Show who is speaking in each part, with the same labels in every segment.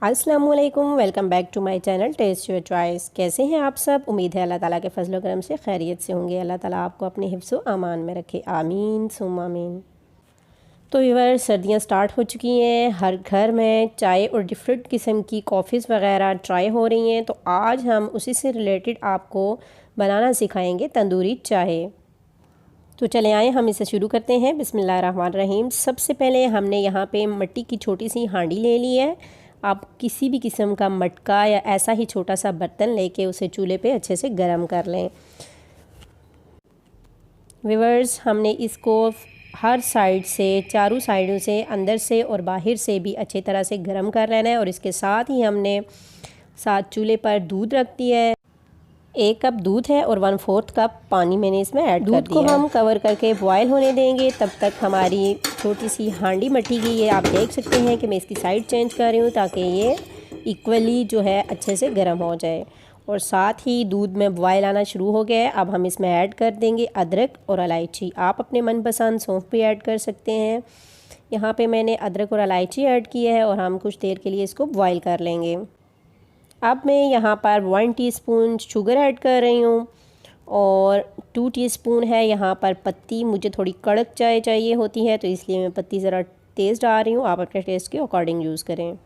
Speaker 1: अस्सलामुअलैकुम, welcome back to my channel Taste Your Choice. कैसे हैं आप सब? उम्मीद है अल्लाह ताला के फजल करम से खैरियत से होंगे। अल्लाह ताला आपको अपने हिफ्ज़ व अमान में रखे, आमीन सुम्मा आमीन। तो व्यूअर्स, सर्दियां स्टार्ट हो चुकी हैं, हर घर में चाय और डिफरेंट किस्म की कॉफ़ीज़ वगैरह ट्राई हो रही हैं। तो आज हम उसी से रिलेटेड आपको बनाना सिखाएँगे तंदूरी चाय। तो चले आए हम इसे शुरू करते हैं। बिस्मिल्लाहिर्रहमानिर्रहीम। सबसे पहले हमने यहाँ पे मिट्टी की छोटी सी हांडी ले ली है। आप किसी भी किस्म का मटका या ऐसा ही छोटा सा बर्तन लेके उसे चूल्हे पे अच्छे से गर्म कर लें। व्यूअर्स, हमने इसको हर साइड से, चारों साइडों से, अंदर से और बाहर से भी अच्छी तरह से गर्म कर लेना है। और इसके साथ ही हमने साथ चूल्हे पर दूध रख दिया है। 1 कप दूध है और 1/4 कप पानी मैंने इसमें ऐड कर दिया। दूध को हम कवर करके बॉयल होने देंगे। तब तक हमारी छोटी सी हांडी मट्टी की, ये आप देख सकते हैं कि मैं इसकी साइड चेंज कर रही हूँ ताकि ये इक्वली जो है अच्छे से गर्म हो जाए। और साथ ही दूध में बॉयल आना शुरू हो गया है। अब हम इसमें ऐड कर देंगे अदरक और इलायची। आप अपने मनपसंद सौंफ भी ऐड कर सकते हैं। यहाँ पे मैंने अदरक और इलायची ऐड की है और हम कुछ देर के लिए इसको बॉयल कर लेंगे। अब मैं यहाँ पर 1 टीस्पून शुगर ऐड कर रही हूँ और 2 टीस्पून है यहाँ पर पत्ती। मुझे थोड़ी कड़क चाय चाहिए होती है तो इसलिए मैं पत्ती ज़रा तेज़ डाल रही हूँ। आप अपने टेस्ट के अकॉर्डिंग यूज़ करें।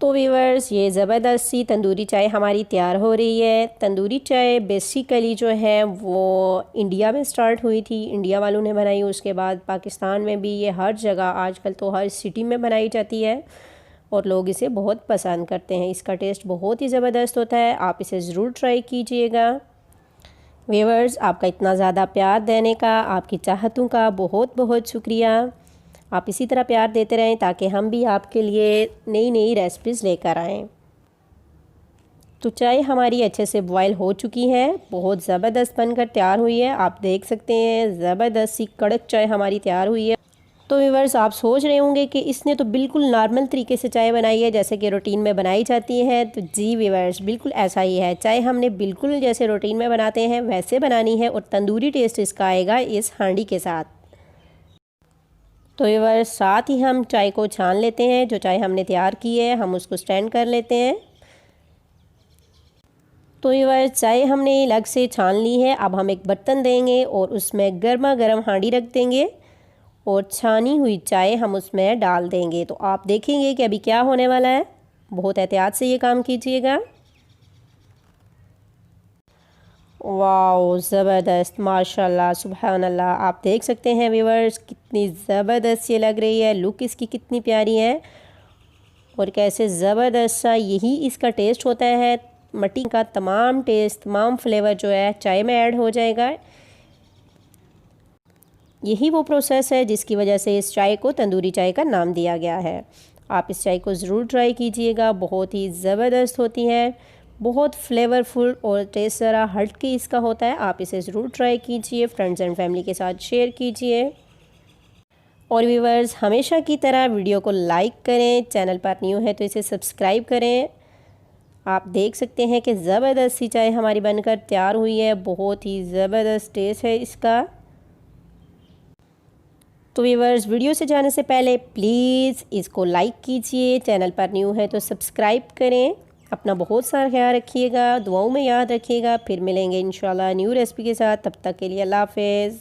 Speaker 1: तो व्यूअर्स, ये ज़बरदस्त सी तंदूरी चाय हमारी तैयार हो रही है। तंदूरी चाय बेसिकली जो है वो इंडिया में स्टार्ट हुई थी, इंडिया वालों ने बनाई। उसके बाद पाकिस्तान में भी ये हर जगह, आजकल तो हर सिटी में बनाई जाती है और लोग इसे बहुत पसंद करते हैं। इसका टेस्ट बहुत ही ज़बरदस्त होता है, आप इसे ज़रूर ट्राई कीजिएगा। व्यूअर्स, आपका इतना ज़्यादा प्यार देने का, आपकी चाहतों का बहुत बहुत शुक्रिया। आप इसी तरह प्यार देते रहें ताकि हम भी आपके लिए नई नई रेसिपीज़ लेकर आएँ। तो चाय हमारी अच्छे से बॉयल हो चुकी है, बहुत ज़बरदस्त बनकर तैयार हुई है। आप देख सकते हैं ज़बरदस्त सी कड़क चाय हमारी तैयार हुई है। तो व्यूअर्स, आप सोच रहे होंगे कि इसने तो बिल्कुल नॉर्मल तरीके से चाय बनाई है, जैसे कि रूटीन में बनाई जाती है। तो जी व्यूअर्स, बिल्कुल ऐसा ही है। चाय हमने बिल्कुल जैसे रूटीन में बनाते हैं वैसे बनानी है और तंदूरी टेस्ट इसका आएगा इस हांडी के साथ। तो व्यूअर्स, साथ ही हम चाय को छान लेते हैं। जो चाय हमने तैयार की है हम उसको स्टैंड कर लेते हैं। तो व्यूअर्स, चाय हमने अलग से छान ली है। अब हम एक बर्तन देंगे और उसमें गर्मा गर्म हांडी रख देंगे और छानी हुई चाय हम उसमें डाल देंगे। तो आप देखेंगे कि अभी क्या होने वाला है। बहुत एहतियात से ये काम कीजिएगा। वाओ, ज़बरदस्त, माशाल्लाह, सुभान अल्लाह। आप देख सकते हैं व्यूअर्स कितनी ज़बरदस्त ये लग रही है, लुक इसकी कितनी प्यारी है और कैसे ज़बरदस्त सा यही इसका टेस्ट होता है। मट्टी का तमाम टेस्ट, तमाम फ्लेवर जो है चाय में ऐड हो जाएगा। यही वो प्रोसेस है जिसकी वजह से इस चाय को तंदूरी चाय का नाम दिया गया है। आप इस चाय को ज़रूर ट्राई कीजिएगा, बहुत ही ज़बरदस्त होती है, बहुत फ्लेवरफुल और टेस्ट ज़रा हट के इसका होता है। आप इसे ज़रूर ट्राई कीजिए, फ्रेंड्स एंड फैमिली के साथ शेयर कीजिए। और व्यूअर्स, हमेशा की तरह वीडियो को लाइक करें, चैनल पर न्यू है तो इसे सब्सक्राइब करें। आप देख सकते हैं कि ज़बरदस्त सी चाय हमारी बनकर तैयार हुई है, बहुत ही ज़बरदस्त टेस्ट है इसका। तो व्यूअर्स, वीडियो से जाने से पहले प्लीज़ इसको लाइक कीजिए, चैनल पर न्यू है तो सब्सक्राइब करें। अपना बहुत सारा ख्याल रखिएगा, दुआओं में याद रखिएगा। फिर मिलेंगे इंशाल्लाह न्यू रेसिपी के साथ। तब तक के लिए अल्लाह हाफ़िज़।